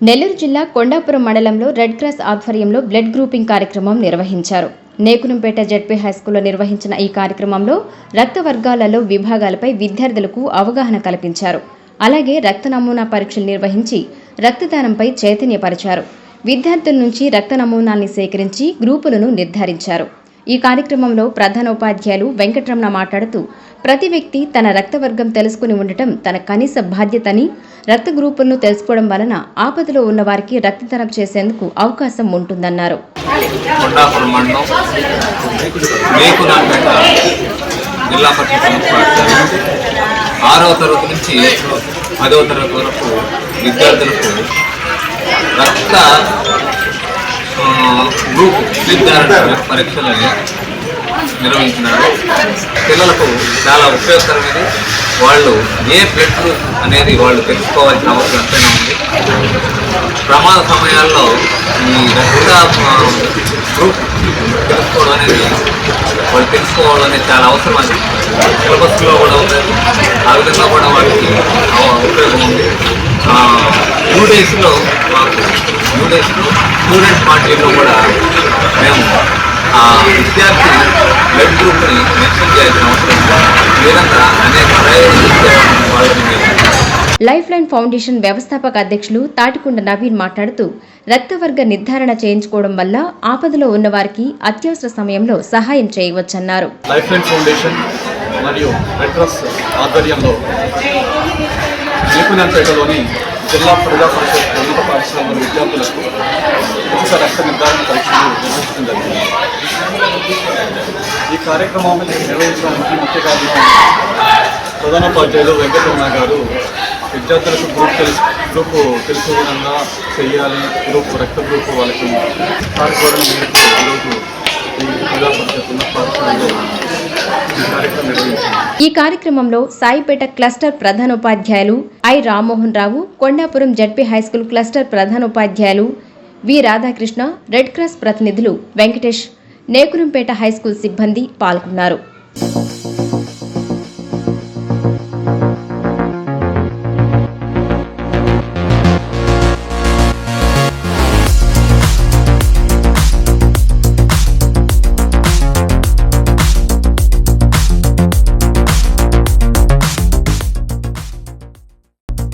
నెల్లూరు జిల్లా కొండాపురం మండలంలో red cross ఆధ్వర్యంలో బ్లడ్ గ్రూపింగ్ కార్యక్రమం నిర్వహించారు. నేకునంపేట జెడ్పీ హైస్కూల్లో నిర్వహించిన ఈ కార్యక్రమంలో రక్త వర్గాలలో విభాగాలపై విద్యార్థులకు అవగాహన కల్పించారు. అలాగే రక్త నమూనా పరీక్షలు నిర్వహించి రక్తదానంపై చైతన్యపరిచారు. విద్యార్థుల నుంచి రక్త నమూనాల్ని సేకరించి గ్రూపులను నిర్ధారించారు. ఈ కార్యక్రమంలో ప్రధానోపాధ్యాయులు వెంకటరమణ మాట్లాడుతూ ప్రతి వ్యక్తి తన రక్తవర్గం తెలుసుకుని ఉండటం తన కనీస బాధ్యతని, రక్త గ్రూపులను తెలుసుకోవడం వలన ఆపదలో ఉన్న వారికి రక్తదానం చేసేందుకు అవకాశం ఉంటుందన్నారు. ఆరవ తరగతి నుంచి 10వ తరగతి వరకు విద్యార్థులకు రక్త గ్రూప్ నిర్ధారణ పరీక్షలని నిర్వహించినారు. పిల్లలకు చాలా ఉపయోగకరమైనది. వాళ్ళు ఏ బ్లడ్ గ్రూప్ అనేది వాళ్ళు తెలుసుకోవాల్సిన అవసరం ఎంతైనా ఉంది. ప్రమాద సమయాల్లో ఈ రక్త గ్రూప్ తెలుసుకోవడం అనేది వాళ్ళు తెలుసుకోవడం అనేది చాలా అవసరం. అది సిలబస్లో కూడా ఉంది. ఆ విధంగా కూడా వాళ్ళకి ఉపయోగం ఉంది. యూడేస్లో స్టూడెంట్ పార్టీలో కూడా మేము విద్యార్థి బ్లడ్ గ్రూప్ని మెన్షన్ చేయాల్సిన అవసరం ఉంది. ఈ విధంగా అనేక లైఫ్ లైన్ ఫౌండేషన్ వ్యవస్థాపక అధ్యక్షులు తాటికొండ నవీన్ మాట్లాడుతూ రక్తవర్గ నిర్ధారణ చేయించుకోవడం వల్ల ఆపదలో ఉన్న వారికి అత్యవసర సమయంలో సహాయం చేయవచ్చన్నారు. లైఫ్ లైన్ ఫౌండేషన్ మరియు రెడ్ క్రాస్ ఆధ్వర్యంలో నేకునంపేటలోని జిల్లా ప్రజా పరిషత్ ఉన్నత పాఠశాల విద్యార్థులకు ఉచిత రక్త నిర్ధారణ పరీక్షలు నిర్వహించడం జరిగింది. ఈ కార్యక్రమాన్ని నిర్వహించడానికి ముఖ్య కారణం ప్రధానోపాధ్యాయులు వెంకటరమణ గారు విద్యార్థులకు గ్రూపు తెలిసే విధంగా చేయాలి, రక్త గ్రూపు వాళ్ళకి కోరడం మేరకు ఈరోజు ఈ ప్రజా పరిషత్ ఉన్నత పాఠశాలలో ఈ కార్యక్రమంలో సాయిపేట క్లస్టర్ ప్రధానోపాధ్యాయులు I Rammohan Rao, Kondapuram ZP high school cluster ప్రధానోపాధ్యాయులు వి రాధాకృష్ణ, రెడ్ క్రాస్ ప్రతినిధులు వెంకటేష్, నేకునంపేట హైస్కూల్ సిబ్బంది పాల్గొన్నారు.